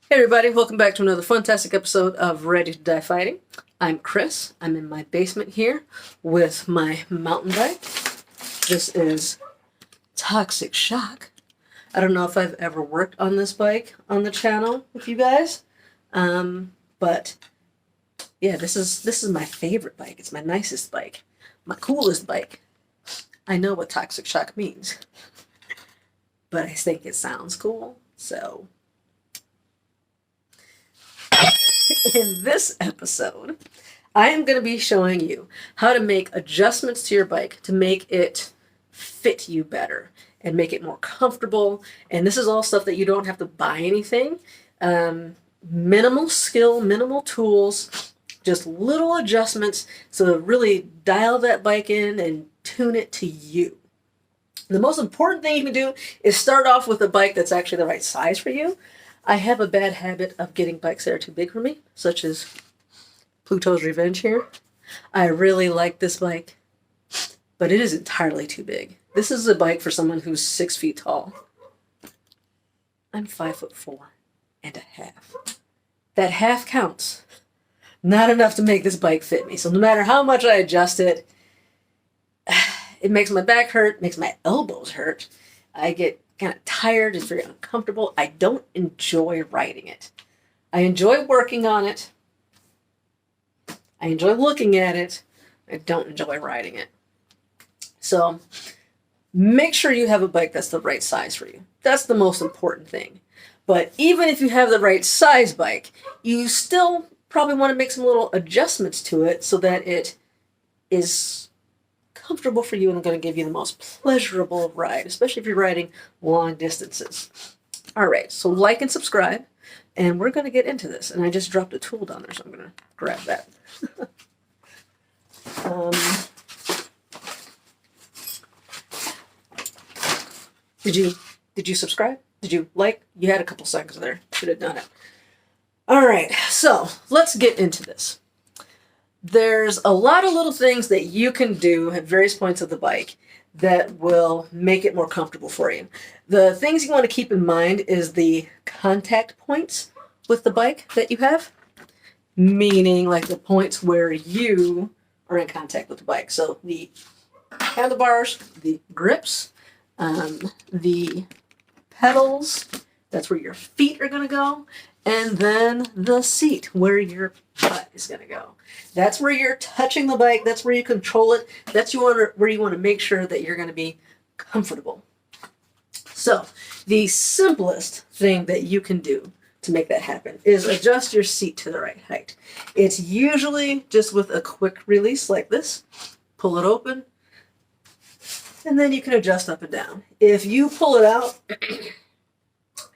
Hey everybody, welcome back to another fantastic episode of Ready to Die Fighting. I'm Chris. I'm in my basement here with my mountain bike. This is Toxic Shock. I don't know if I've ever worked on this bike on the channel with you guys, but yeah, this is my favorite bike. It's my nicest bike, my coolest bike. I know what Toxic Shock means, but I think it sounds cool, so in this episode, I am going to be showing you how to make adjustments to your bike to make it fit you better and make it more comfortable. And this is all stuff that you don't have to buy anything. Minimal skill, minimal tools, just little adjustments to really dial that bike in and tune it to you. The most important thing you can do is start off with a bike that's actually the right size for you. I have a bad habit of getting bikes that are too big for me, such as Pluto's Revenge here. I really like this bike, but it is entirely too big. This is a bike for someone who's 6 feet tall. I'm 5'4.5". That half counts. Not enough to make this bike fit me. So no matter how much I adjust it, it makes my back hurt, makes my elbows hurt. I get kind of tired, it's very uncomfortable. I don't enjoy riding it. I enjoy working on it. I enjoy looking at it. I don't enjoy riding it. So make sure you have a bike that's the right size for you. That's the most important thing. But even if you have the right size bike, you still probably want to make some little adjustments to it so that it is comfortable for you and going to give you the most pleasurable ride, especially if you're riding long distances. All right, so like and subscribe, and we're going to get into this. And I just dropped a tool down there, so I'm going to grab that. Did you subscribe? Did you like? You had a couple seconds there. Should have done it. All right, so let's get into this. There's a lot of little things that you can do at various points of the bike that will make it more comfortable for you. The things you want to keep in mind is the contact points with the bike that you have, meaning like the points where you are in contact with the bike. So the handlebars, the grips, the pedals, that's where your feet are going to go, and then the seat, where your butt is going to go. That's where you're touching the bike. That's where you control it. That's where you want to make sure that you're going to be comfortable. So the simplest thing that you can do to make that happen is adjust your seat to the right height. It's usually just with a quick release like this. Pull it open, and then you can adjust up and down. If you pull it out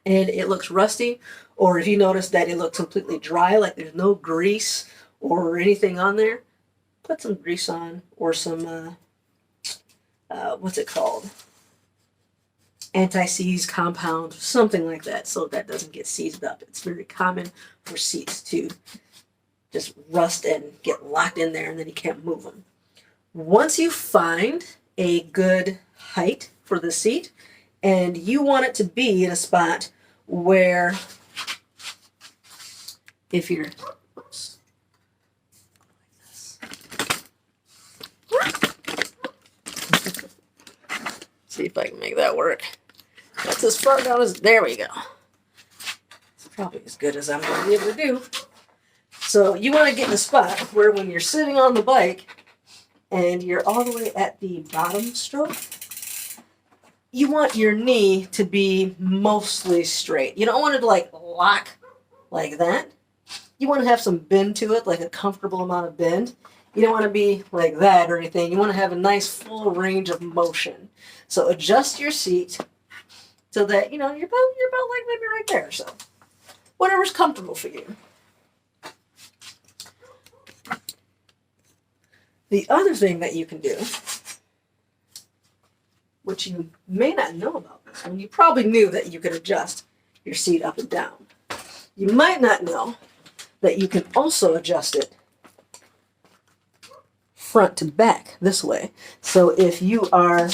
and it looks rusty, or if you notice that it looks completely dry, like there's no grease or anything on there, put some grease on, or some, what's it called? Anti-seize compound, something like that, so that doesn't get seized up. It's very common for seats to just rust and get locked in there, and then you can't move them. Once you find a good height for the seat, and you want it to be in a spot where, if you're, oops, see if I can make that work. That's as far down as, there we go. It's probably as good as I'm going to be able to do. So you want to get in a spot where when you're sitting on the bike and you're all the way at the bottom stroke, you want your knee to be mostly straight. You don't want it to like lock like that. You want to have some bend to it, like a comfortable amount of bend. You don't want to be like that or anything. You want to have a nice full range of motion. So adjust your seat so that, you're about like maybe right there. So whatever's comfortable for you. The other thing that you can do, which you may not know about this one, you probably knew that you could adjust your seat up and down. You might not know that you can also adjust it front to back this way. So if you are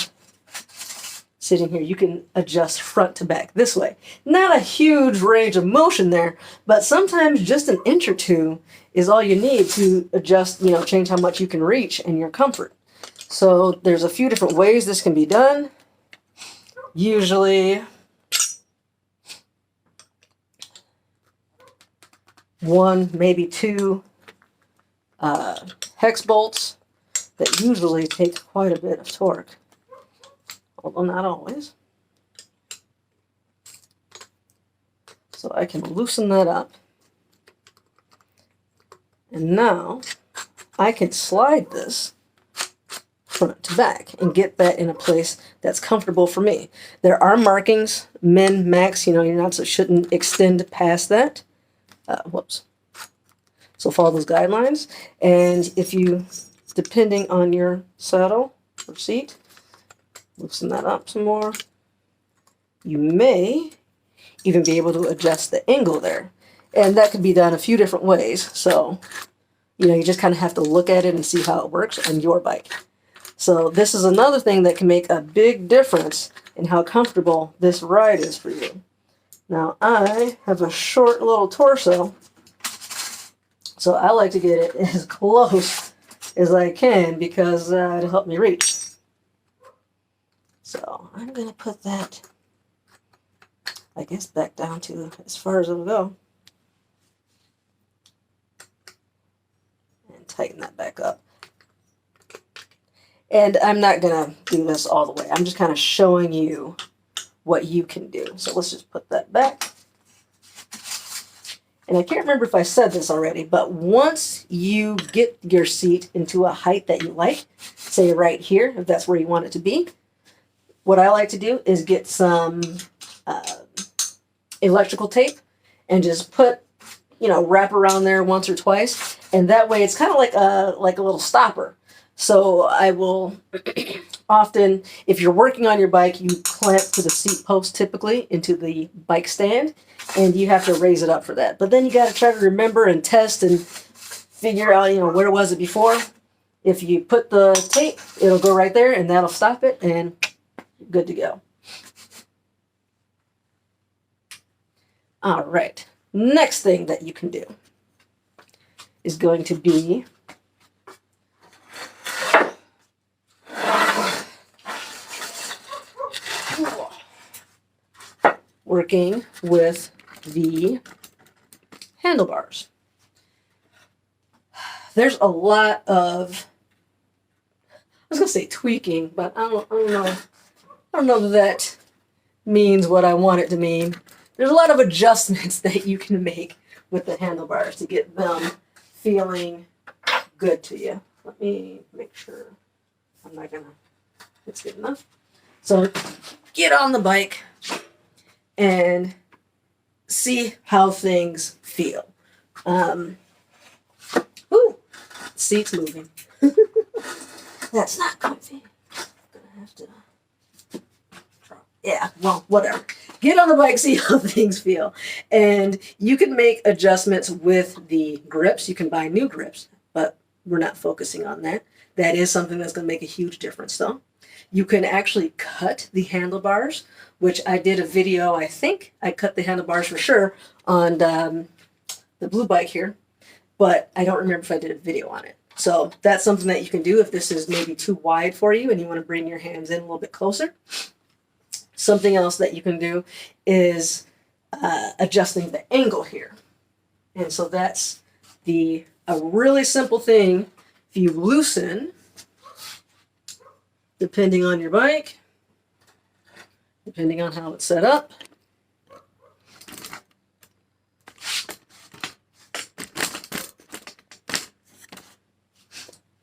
sitting here, you can adjust front to back this way. Not a huge range of motion there, but sometimes just an inch or two is all you need to adjust, change how much you can reach and your comfort. So there's a few different ways this can be done. Usually one, maybe two hex bolts that usually take quite a bit of torque, although not always. So I can loosen that up. And now I can slide this front to back and get that in a place that's comfortable for me. There are markings, min, max, shouldn't extend past that. Whoops. So follow those guidelines. And if you, depending on your saddle or seat, loosen that up some more, you may even be able to adjust the angle there. And that could be done a few different ways. So, you just kind of have to look at it and see how it works on your bike. So this is another thing that can make a big difference in how comfortable this ride is for you. Now I have a short little torso, so I like to get it as close as I can because it'll help me reach. So I'm going to put that, I guess, back down to as far as it'll go. And tighten that back up. And I'm not going to do this all the way. I'm just kind of showing you what you can do. So let's just put that back. And I can't remember if I said this already, but once you get your seat into a height that you like, say right here, if that's where you want it to be, what I like to do is get some electrical tape and just put, wrap around there once or twice. And that way it's kind of like a little stopper. So I will often, if you're working on your bike, you clamp to the seat post typically into the bike stand, and you have to raise it up for that. But then you got to try to remember and test and figure out, where was it before. If you put the tape, it'll go right there, and that'll stop it, and you're good to go. All right. Next thing that you can do is going to be working with the handlebars. There's a lot of, I was going to say tweaking, but I don't know that means what I want it to mean. There's a lot of adjustments that you can make with the handlebars to get them feeling good to you. Let me make sure it's good enough. So get on the bike and see how things feel. Seat's moving. That's not comfy. I'm gonna have to yeah, well, whatever. Get on the bike, see how things feel. And you can make adjustments with the grips. You can buy new grips, but we're not focusing on that. That is something that's going to make a huge difference, though. You can actually cut the handlebars, which I did a video, I think I cut the handlebars for sure on the blue bike here, but I don't remember if I did a video on it. So that's something that you can do if this is maybe too wide for you and you want to bring your hands in a little bit closer. Something else that you can do is adjusting the angle here. And so that's a really simple thing. If you loosen, depending on your bike, depending on how it's set up,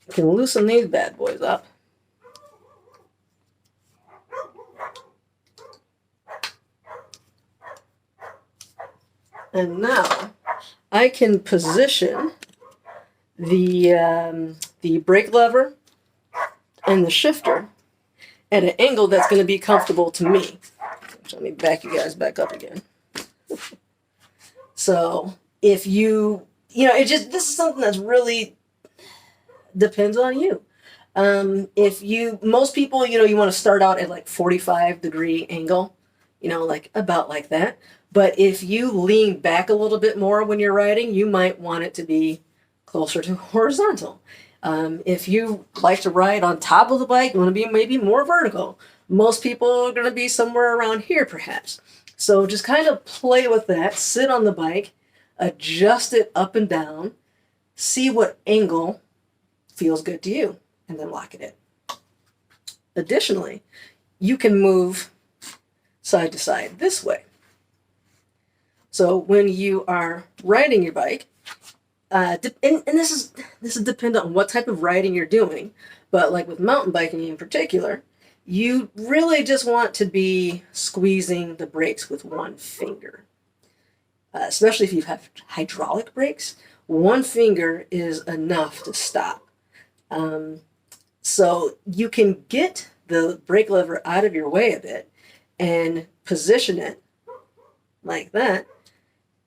you can loosen these bad boys up. And now I can position the brake lever and the shifter at an angle that's going to be comfortable to me. Let me back you guys back up again. So if this is something that's really depends on you. Most people, you want to start out at like 45-degree angle, like about like that. But if you lean back a little bit more when you're riding, you might want it to be closer to horizontal. If you like to ride on top of the bike, you want to be maybe more vertical. Most people are going to be somewhere around here, perhaps. So just kind of play with that, sit on the bike, adjust it up and down, see what angle feels good to you, and then lock it in. Additionally, you can move side to side this way. So when you are riding your bike, and this is dependent on what type of riding you're doing, but like with mountain biking in particular, you really just want to be squeezing the brakes with one finger. Especially if you have hydraulic brakes, one finger is enough to stop. So you can get the brake lever out of your way a bit and position it like that.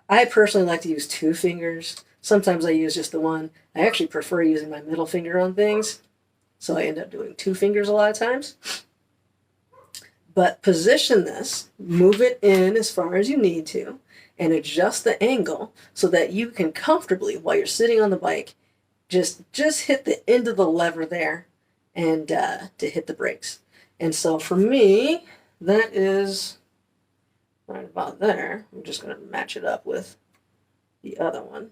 I personally like to use two fingers. Sometimes I use just the one. I actually prefer using my middle finger on things, so I end up doing two fingers a lot of times. But position this, move it in as far as you need to, and adjust the angle so that you can comfortably, while you're sitting on the bike, just hit the end of the lever there and to hit the brakes. And so for me, that is right about there. I'm just going to match it up with the other one.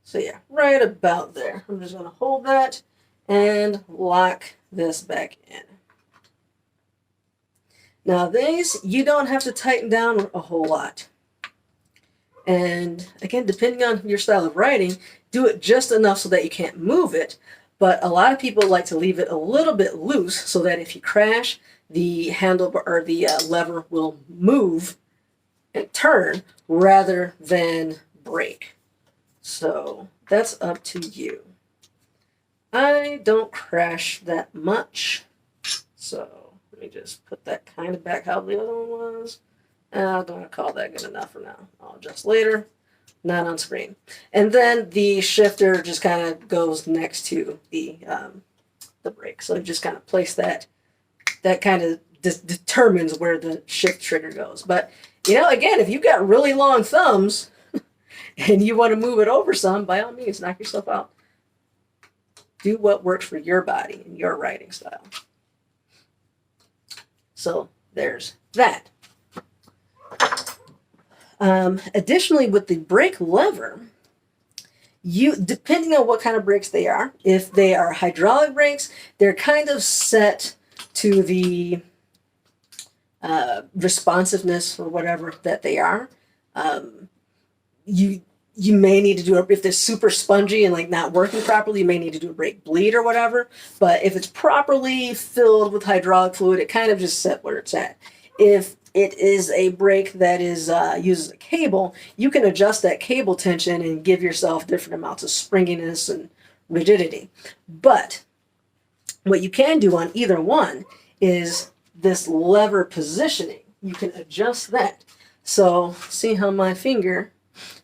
So yeah, right about there. I'm just going to hold that and lock this back in. Now these, you don't have to tighten down a whole lot. And again, depending on your style of riding, do it just enough so that you can't move it. But a lot of people like to leave it a little bit loose so that if you crash, the handlebar or the lever will move and turn rather than break. So that's up to you. I don't crash that much, so let me just put that kind of back how the other one was. I'm going to call that good enough for now. I'll adjust later. Not on screen. And then the shifter just kind of goes next to the brake. So just kind of place that. That kind of determines where the shift trigger goes. But, again, if you've got really long thumbs and you want to move it over some, by all means, knock yourself out. Do what works for your body and your riding style. So there's that. Additionally, with the brake lever, depending on what kind of brakes they are, if they are hydraulic brakes, they're kind of set to the responsiveness or whatever that they are. You may need to do if they're super spongy and like not working properly, you may need to do a brake bleed or whatever. But if it's properly filled with hydraulic fluid, it kind of just set where it's at. If it is a brake that is uses a cable, you can adjust that cable tension and give yourself different amounts of springiness and rigidity. But what you can do on either one is this lever positioning. You can adjust that. So see how my finger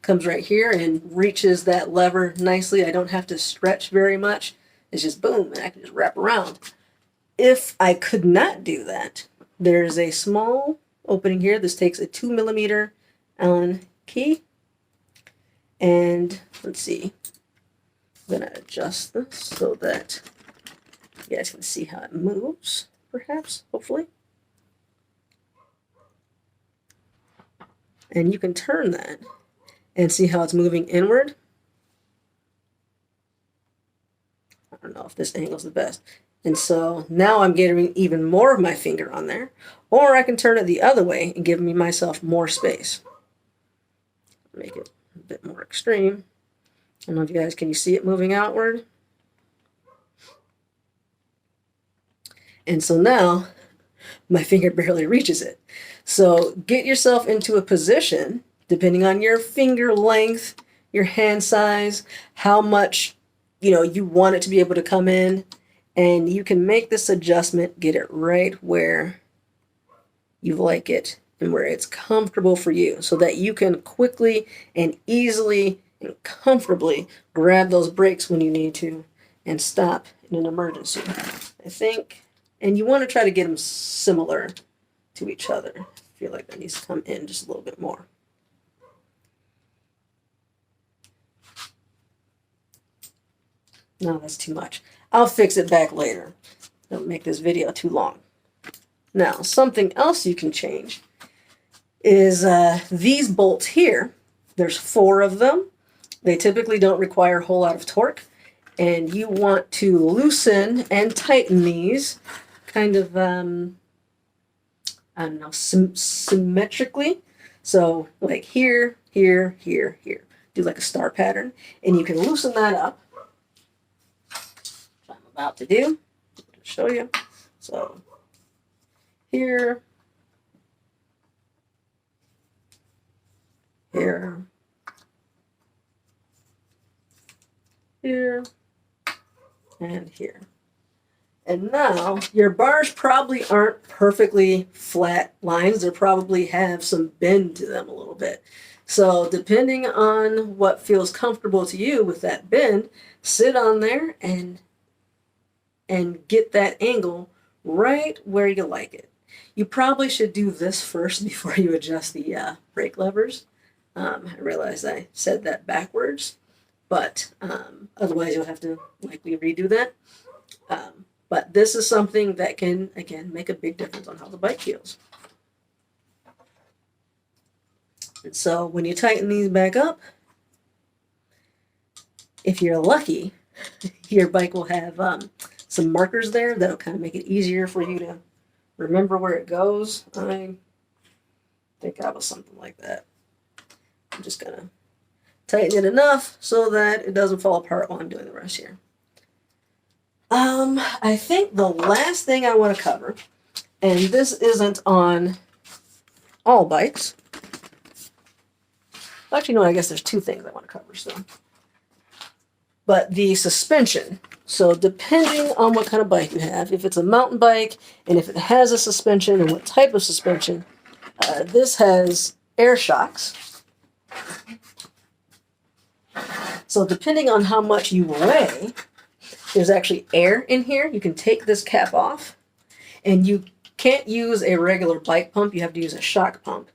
comes right here and reaches that lever nicely. I don't have to stretch very much. It's just boom, and I can just wrap around. If I could not do that, there's a small opening here. This takes a 2mm Allen key. And let's see. I'm going to adjust this so that you guys can see how it moves, perhaps, hopefully. And you can turn that and see how it's moving inward. I don't know if this angle's the best. And so now I'm getting even more of my finger on there. Or I can turn it the other way and give myself more space. Make it a bit more extreme. I don't know if you guys, can you see it moving outward? And so now my finger barely reaches it. So get yourself into a position, depending on your finger length, your hand size, how much you want it to be able to come in, and you can make this adjustment, get it right where you like it and where it's comfortable for you, so that you can quickly and easily and comfortably grab those brakes when you need to and stop in an emergency. I think, and you want to try to get them similar to each other. I feel like that needs to come in just a little bit more. No, that's too much. I'll fix it back later. Don't make this video too long. Now, something else you can change is these bolts here. There's 4 of them. They typically don't require a whole lot of torque. And you want to loosen and tighten these kind of, I don't know, symmetrically. So like here, here, here, here. Do like a star pattern. And you can loosen that up. What I'm about to do. I'll show you. So here, here, here, and here. And now your bars probably aren't perfectly flat lines. They probably have some bend to them a little bit. So depending on what feels comfortable to you with that bend, sit on there and get that angle right where you like it. You probably should do this first before you adjust the brake levers. I realize I said that backwards, but otherwise you'll have to likely redo that. But this is something that can, again, make a big difference on how the bike feels. And so when you tighten these back up, if you're lucky, your bike will have some markers there that'll kind of make it easier for you to remember where it goes. I think I was something like that. I'm just going to tighten it enough so that it doesn't fall apart while I'm doing the rest here. I think the last thing I want to cover, and this isn't on all bikes. Actually, no, I guess there's 2 things I want to cover still. But the suspension. So depending on what kind of bike you have, if it's a mountain bike and if it has a suspension and what type of suspension, this has air shocks. So depending on how much you weigh, there's actually air in here. You can take this cap off, and you can't use a regular bike pump. You have to use a shock pump.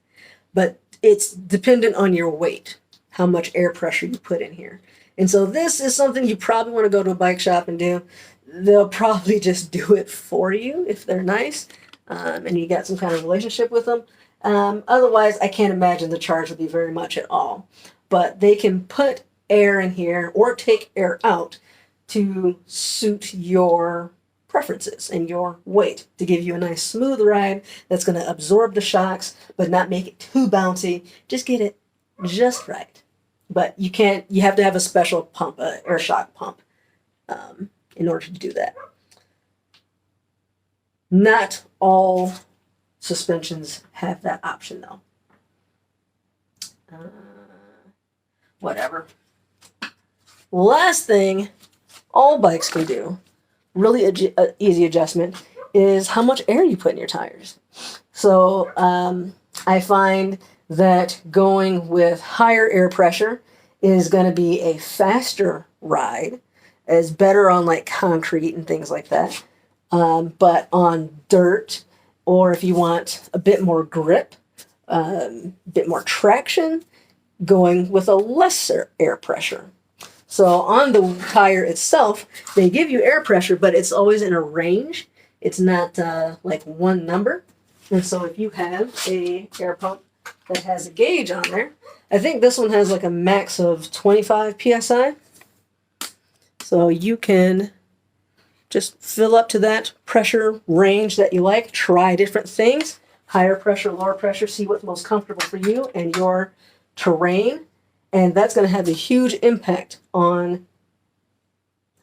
But it's dependent on your weight, how much air pressure you put in here. And so this is something you probably want to go to a bike shop and do. They'll probably just do it for you if they're nice, and you got some kind of relationship with them. Otherwise, I can't imagine the charge would be very much at all. But they can put air in here or take air out to suit your preferences and your weight, to give you a nice smooth ride that's going to absorb the shocks but not make it too bouncy. Just get it just right. But you have to have a special pump, an air shock pump, in order to do that. Not all suspensions have that option though. Whatever. Last thing all bikes can do, really easy adjustment, is how much air you put in your tires. So I find that going with higher air pressure is going to be a faster ride, is better on like concrete and things like that. But on dirt, or if you want a bit more grip, a bit more traction, going with a lesser air pressure. So on the tire itself, they give you air pressure, but it's always in a range. It's not like one number. And so if you have a air pump that has a gauge on there, I think this one has like a max of 25 PSI. So you can just fill up to that pressure range that you like, try different things, higher pressure, lower pressure, see what's most comfortable for you and your terrain. And that's going to have a huge impact on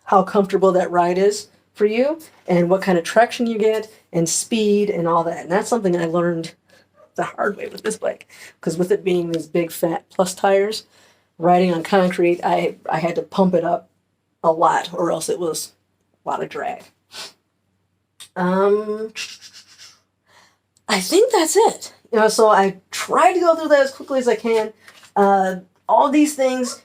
how comfortable that ride is for you and what kind of traction you get and speed and all that. And that's something I learned the hard way with this bike, because with it being these big fat plus tires, riding on concrete, I had to pump it up a lot or else it was a lot of drag. I think that's it. So I try to go through that as quickly as I can. All these things,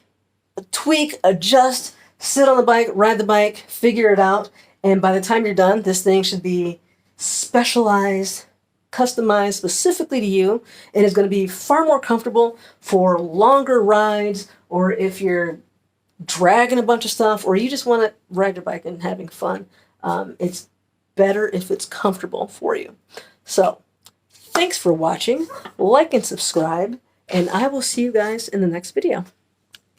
tweak, adjust, sit on the bike, ride the bike, figure it out, and by the time you're done, this thing should be specialized, customized specifically to you, and is going to be far more comfortable for longer rides, or if you're dragging a bunch of stuff, or you just want to ride your bike and having fun. It's better if it's comfortable for you. So, thanks for watching. Like and subscribe, and I will see you guys in the next video.